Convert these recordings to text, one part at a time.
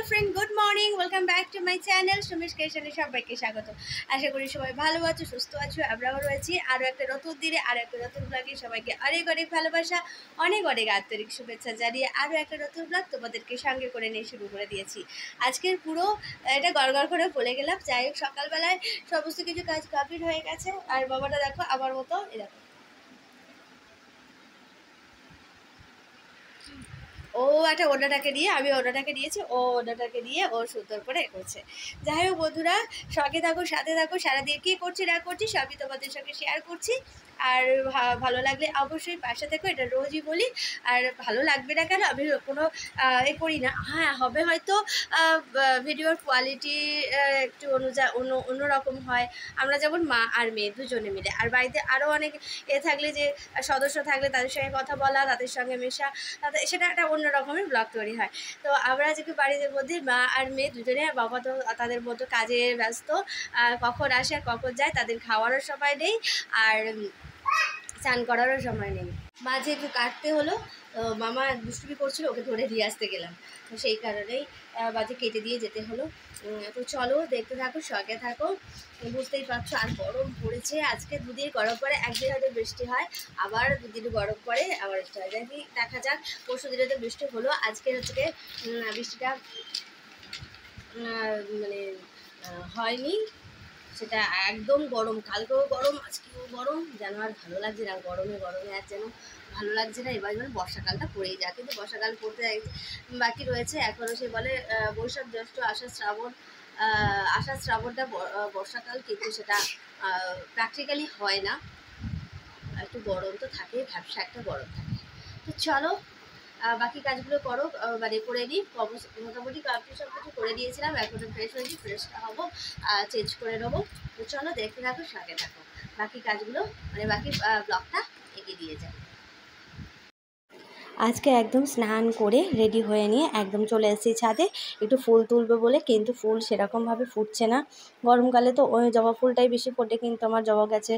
Hello friend, good morning. Welcome back to my channel Sumish ক্রিয়েশনে সবাইকে স্বাগত। আশা করি সবাই ভালো আছো, সুস্থ আছো। আমরাও রয়েছি আরও একটা নতুন দিনে, আরও একটা নতুন ব্লগে। সবাইকে অনেক অনেক ভালোবাসা, অনেক অনেক আন্তরিক শুভেচ্ছা জানিয়ে আরও একটা নতুন ব্লগ তোমাদেরকে সঙ্গে করে নিয়ে শুরু করে দিয়েছি। আজকের পুরো এটা গড়গড় করে বলে গেলাম। যাই হোক, সকালবেলায় সমস্ত কিছু কাজ কমপ্লিট হয়ে গেছে। আর বাবাটা দেখো আমার মতো এরকম, ও একটা ওড়নাটাকে নিয়ে, আমি ওড়নাটাকে নিয়েছি, ও ওড়নাটাকে নিয়ে ও সুন্দর করে করছে। যাই হোক বন্ধুরা, সঙ্গে থাকো, সাথে থাকো। সারাদিন কী করছি না করছি সবই তোমাদের সঙ্গে শেয়ার করছি। আর ভালো লাগলে অবশ্যই পাশে থেকো, এটা রোজই বলি। আর ভালো লাগবে না কেন, আমি কোনো এ করি না। হ্যাঁ, হবে হয়তো ভিডিওর কোয়ালিটি একটু অন্যরকম হয়। আমরা যেমন মা আর মেয়ে দুজনে মিলে, আর বাড়িতে আরও অনেক থাকলে, যে সদস্য থাকলে তাদের সঙ্গে কথা বলা, তাদের সঙ্গে মেশা, তাদের সেটা একটা অন্য রকমের ব্লগ তৈরি হয়। তো আমরা আজকে বাড়ির মধ্যে মা আর মেয়ে দুজনে, বাবা তো তাদের মতো কাজে ব্যস্ত, কখন আসে আর কখন যায় তাদের খাওয়ারও সময় নেই, আর চান করারও সময় নেই। মাঝে একটু কাটতে হলো, মামা দুষ্টুমি করছিল, ওকে ধরে দিয়ে আসতে গেলাম, তো সেই কারণেই মাঝে কেটে দিয়ে যেতে হলো। তো চলো দেখতে থাকো, সঙ্গে থাকো। বুঝতেই পারছো আর গরম পড়েছে। আজকে দুদিন গরম পড়ে, একদিন হয়তো বৃষ্টি হয়, আবার দুদিন গরম পড়ে, আবার বৃষ্টি হয়। দেখি দেখা যাক। পরশু দিনে তো বৃষ্টি হলো, আজকে হচ্ছে বৃষ্টিটা মানে হয়নি। সেটা একদম গরম, কালকেও গরম, আজকেও গরম, যেন আর ভালো লাগছে না। গরমে গরমে আর যেন ভালো লাগছে না। এবার যেন বর্ষাকালটা পড়েই যায়, কিন্তু বর্ষাকাল পড়তে বাকি রয়েছে এখনও। সে বলে বৈশাখ জ্যৈষ্ঠ আষাঢ় শ্রাবণ, আষাঢ় শ্রাবণটা বর্ষাকাল, কিন্তু সেটা প্র্যাকটিক্যালি হয় না। একটু গরম তো থাকে, ভ্যাবসা একটা গরম থাকে। তো চলো বাকি কাজগুলো করো, মানে করে নিই। মোটামুটি কমপ্লিট সব কিছু করে দিয়েছিলাম। এখন ফ্রেশ হয়েছি, ফ্রেশটা হবো, চেঞ্জ করে নেবো। তো চলো দেখতে থাকো, সঙ্গে থাকো। বাকি কাজগুলো মানে বাকি ব্লগটা এগিয়ে দিয়ে যায়। আজকে একদম স্নান করে রেডি হয়ে নিয়ে একদম চলে এসেছি ছাদে, একটু ফুল তুলবে বলে। কিন্তু ফুল সেরকমভাবে ফুটছে না। গরমকালে তো ওই জবা ফুলটাই বেশি ফোটে, কিন্তু আমার জবা গাছে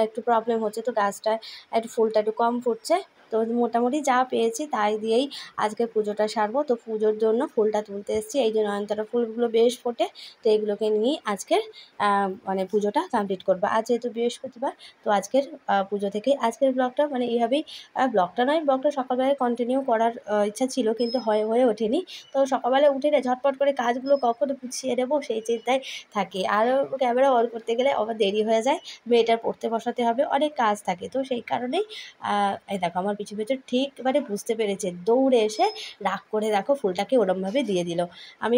একটু প্রবলেম হচ্ছে, তো গাছটায় একটু ফুলটা একটু কম ফুটছে। তো মোটামুটি যা পেয়েছি তাই দিয়েই আজকে পুজোটা সারবো। তো পুজোর জন্য ফুলটা তুলতে এসেছি। এই যে নয়নতারা ফুলগুলো বেশ ফোটে, তো এগুলোকে নিয়েই আজকের মানে পুজোটা কমপ্লিট করবো। আজ যেহেতু বৃহস্পতিবার, তো আজকের পুজো থেকেই আজকের ব্লগটা মানে এইভাবেই, ব্লগটা সকালবেলায় কন্টিনিউ করার ইচ্ছা ছিল, কিন্তু হয়ে ওঠেনি। তো সকালবেলা উঠে ঝটপট করে কাজগুলো কখন গুছিয়ে নেবো সেই চিন্তায় থাকি। আর ক্যামেরা অন করতে গেলে আবার দেরি হয়ে যায়, মেয়েটার পড়তে বসাতে হবে, অনেক কাজ থাকে। তো সেই কারণেই এই দেখো আমার পিছু ঠিক মানে বুঝতে পেরেছে, দৌড়ে এসে রাগ করে দেখো ফুলটাকে ওরমভাবে দিয়ে দিল। আমি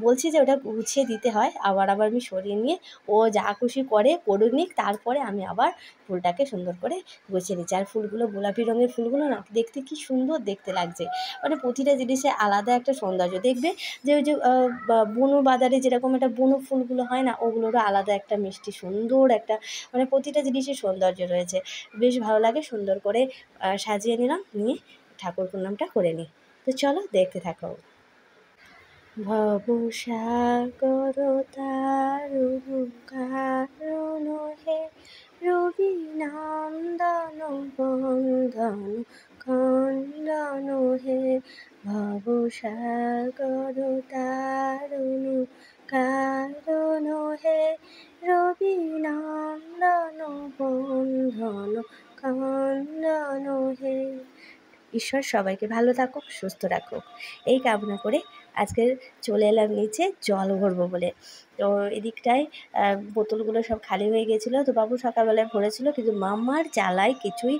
বলছি যে ওটা গুছিয়ে দিতে হয়, আবার আমি সরিয়ে নিয়ে ও যা খুশি করুক নিক, তারপরে আমি আবার ফুলটাকে সুন্দর করে গুছিয়ে নিচ্ছি। আর ফুলগুলো গোলাপি রঙের ফুলগুলো না, দেখতে কি সুন্দর দেখতে লাগছে। মানে প্রতিটা জিনিসে আলাদা একটা সৌন্দর্য। দেখবে যে ওই যে বুনো বাজারে যেরকম একটা বুনো ফুলগুলো হয় না, ওগুলোরও আলাদা একটা মিষ্টি সুন্দর একটা, মানে প্রতিটা জিনিসের সৌন্দর্য রয়েছে। বেশ ভালো লাগে। সুন্দর করে সাজিয়ে নিলাম, নিয়ে ঠাকুর প্রণামটা করে নিই। তো চলো দেখতে থাকো। ভবসাগর তারুণী কারণ হে, রবি নন্দন বন্দন খণ্ডন হে। ভবসাগর তারুণী কারণ হে, রবি নন্দন বন্দন খণ্ডন হে। ঈশ্বর সবাইকে ভালো থাকুক, সুস্থ রাখুক, এই কামনা করে আজকে চলে এলাম নিচে জল ভরবো বলে। তো এদিকটায় বোতলগুলো সব খালি হয়ে গেছিলো। তো বাবু সকালবেলায় ভরেছিল, কিন্তু মাম্মার জ্বালায় কিছুই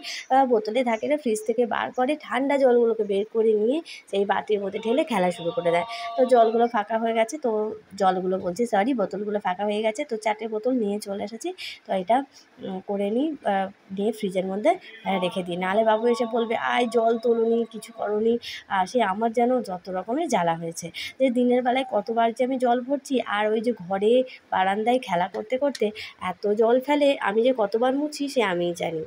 বোতলে থাকে না। ফ্রিজ থেকে বার করে ঠান্ডা জলগুলোকে বের করে নিয়ে সেই বাটির মধ্যে ঢেলে খেলা শুরু করে দেয়। তো জলগুলো ফাঁকা হয়ে গেছে, তো বোতলগুলো ফাঁকা হয়ে গেছে। তো 4টে বোতল নিয়ে চলে এসেছি। তো এটা করে নিই, নিয়ে ফ্রিজের মধ্যে রেখে দিই। নাহলে বাবু এসে বলবে আয় জল তোলোনি, কিছু করোনি। সে আমার যেন যত রকমের জ্বালা হয়েছে, যে দিনের বেলায় কতবার যে আমি জল ভরছি, আর ওই যে ঘরে বারান্দায় খেলা করতে করতে এত জল ফেলে, আমি যে কতবার মুছি সে আমিই জানি।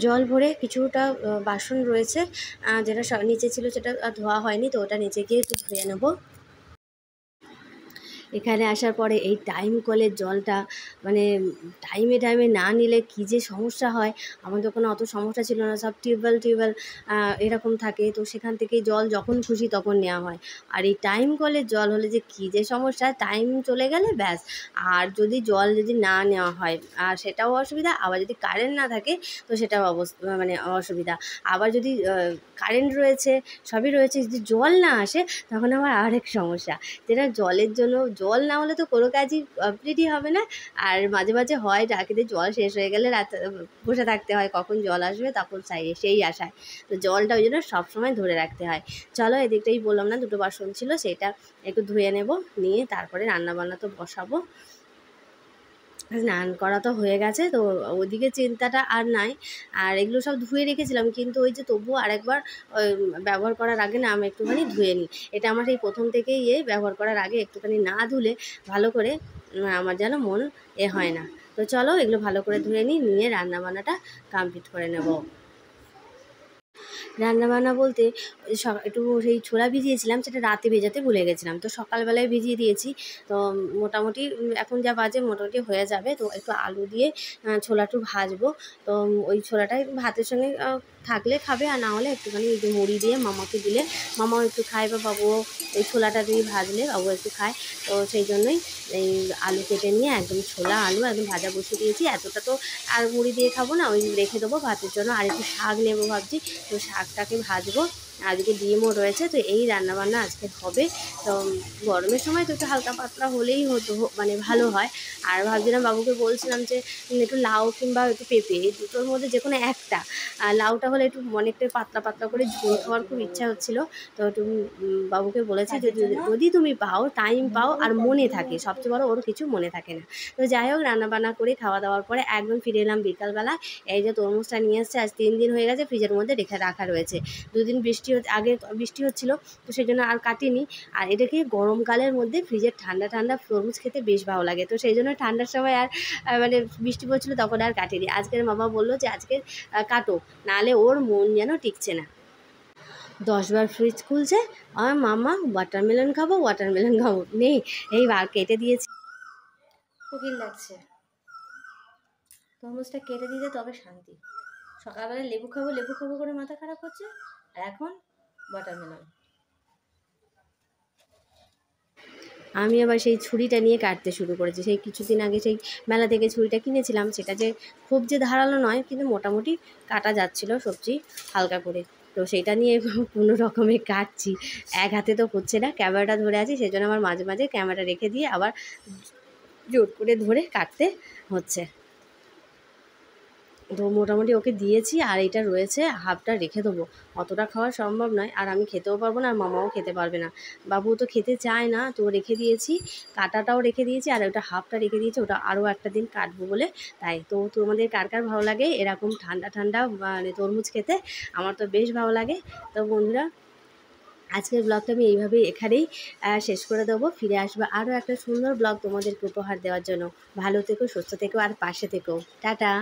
জল ভরে কিছুটা বাসন রয়েছে, যেটা নিচে ছিল সেটা ধোয়া হয়নি, তো ওটা নিচে গিয়ে একটু ধুয়ে নেবো। এখানে আসার পরে এই টাইম কলের জলটা মানে টাইমে টাইমে না নিলে কী যে সমস্যা হয়। আমাদের ওখানে অত সমস্যা ছিল না, সব টিউবওয়েল এরকম থাকে, তো সেখান থেকেই জল যখন খুশি তখন নেওয়া হয়। আর এই টাইম কলের জল হলে যে কী যে সমস্যা, টাইম চলে গেলে ব্যাস। আর যদি জল যদি না নেওয়া হয় আর সেটাও অসুবিধা, আবার যদি কারেন্ট না থাকে তো সেটাও মানে অসুবিধা। আবার যদি কারেন্ট রয়েছে সবই রয়েছে, যদি জল না আসে তখন আবার আরেক সমস্যা, যেটা জলের জন্য জল না হলে তো কোনো কাজই কমপ্লিটই হবে না। আর মাঝে মাঝে হয় টাকিতে জল শেষ হয়ে গেলে রাত বসে থাকতে হয়, কখন জল আসবে তখন সেই আশায়। তো জলটা ওই জন্য সবসময় ধরে রাখতে হয়। চলো এদিকটাই বললাম না, দুটো বাসন ছিল সেটা একটু ধুয়ে নেব, নিয়ে তারপরে রান্নাবান্না তো বসাবো। স্নান করা তো হয়ে গেছে, তো ওদিকে চিন্তাটা আর নাই। আর এগুলো সব ধুয়ে রেখেছিলাম, কিন্তু ওই যে তবুও আরেকবার ব্যবহার করার আগে না আমি একটুখানি ধুয়ে নিই। এটা আমার এই প্রথম থেকেই ব্যবহার করার আগে একটুখানি না ধুলে ভালো করে আমার যেন মন হয় না। তো চলো এগুলো ভালো করে ধুয়ে নিয়ে রান্নাবান্নাটা কমপ্লিট করে নেব। রান্নাবান্না বলতে একটু সেই ছোলা ভিজিয়েছিলাম, সেটা রাতে ভেজাতে ভুলে গেছিলাম, তো সকালবেলায় ভিজিয়ে দিয়েছি। তো মোটামুটি এখন যা বাজে মোটামুটি হয়ে যাবে। তো একটু আলু দিয়ে ছোলা একটু ভাজবো। তো ওই ছোলাটাই ভাতের সঙ্গে থাকলে খাবে, আর না হলে একটুখানি এই যে মুড়ি দিয়ে মামাকে দিলে মামাও একটু খায়, বা বাবুও এই ছোলাটা দিয়ে ভাজলে বাবু একটু খায়। তো সেই জন্যই এই আলু কেটে নিয়ে একদম ছোলা আলু একদম ভাজা বসিয়ে দিয়েছি। এতটা তো আর মুড়ি দিয়ে খাবো না, ওই রেখে দেবো ভাতের জন্য। আর একটু শাক নেবো ভাবছি, তো শাকটাকে ভাজবো। আজকে ডিমও রয়েছে, তো এই রান্নাবান্না আজকে হবে। তো গরমের সময় তো একটু হালকা পাতলা হলেই হতো, মানে ভালো হয়। আর ভাবছিলাম বাবুকে বলছিলাম যে একটু লাউ কিংবা একটু পেঁপে, এই দুটোর মধ্যে যে কোনো একটা। লাউটা হলে একটু অনেকটা পাতলা পাতলা করে ঝোল খাওয়ার খুব ইচ্ছা হচ্ছিলো। তো একটু বাবুকে বলেছি যদি তুমি পাও, টাইম পাও আর মনে থাকে, সবচেয়ে বড় ওর কিছু মনে থাকে না। তো যাই হোক রান্নাবান্না করে খাওয়া দাওয়ার পরে একদম ফিরে এলাম বিকালবেলা। এই যে তরমুজটা নিয়ে এসছে, আজ 3 দিন হয়ে গেছে ফ্রিজের মধ্যে রাখা রয়েছে। 2 দিন আগে বৃষ্টি হচ্ছিলো, তো সেই জন্য আর কাটিনি। আর এটাকে গরমকালের মধ্যে ফ্রিজের ঠান্ডা ঠান্ডা তরমুজ খেতে বেশ ভালো লাগে, তো সেই জন্য ঠান্ডার সময় আর মানে বৃষ্টি পড়ছিলো তখন আর কাটিনি। আজকের মামা বললো যে আজকে কাটো, নাহলে ওর মন যেন টিকছে না। 10 বার ফ্রিজ খুলছে, আমার মামা ওয়াটারমেলন খাবো নেই। এই কেটে দিয়েছি, কোকিল লাগছে, তরমুজটা কেটে দিতে তবে শান্তি। সকালবেলা লেবু খাবো করে মাথা খারাপ হচ্ছে, আর এখন ওয়াটারমেলন। আমি আবার সেই ছুরিটা নিয়ে কাটতে শুরু করেছি। সেই কিছুদিন আগে সেই মেলা থেকে ছুরিটা কিনেছিলাম, সেটা যে খুব যে ধারালো নয়, কিন্তু মোটামুটি কাটা যাচ্ছিলো সবজি হালকা করে। তো সেইটা নিয়ে কোনো রকমে কাটছি, এক হাতে তো হচ্ছে না, ক্যামেরাটা ধরে আছি, সেই জন্য আমার মাঝে মাঝে ক্যামেরা রেখে দিয়ে আবার জোর করে ধরে কাটতে হচ্ছে। তো মোটামুটি ওকে দিয়েছি, আর এটা রয়েছে, হাফটা রেখে দেবো। অতটা খাওয়া সম্ভব নয়, আর আমি খেতেও পারবো না, আর মামাও খেতে পারবে না। বাবু তো খেতে চায় না, তো রেখে দিয়েছি, কাটাটাও রেখে দিয়েছি, আর ওটা হাফটা রেখে দিয়েছি, ওটা আরও একটা দিন কাটবো বলে। তাই তো তোমাদের কার কার ভালো লাগে এরকম ঠান্ডা ঠান্ডা মানে তরমুজ খেতে? আমার তো বেশ ভালো লাগে। তো বন্ধুরা, আজকের ব্লগটা আমি এইভাবেই এখানেই শেষ করে দেবো। ফিরে আসবো আরও একটা সুন্দর ব্লগ তোমাদেরকে উপহার দেওয়ার জন্য। ভালো থেকো, সুস্থ থেকো, আর পাশে থেকো। টাটা।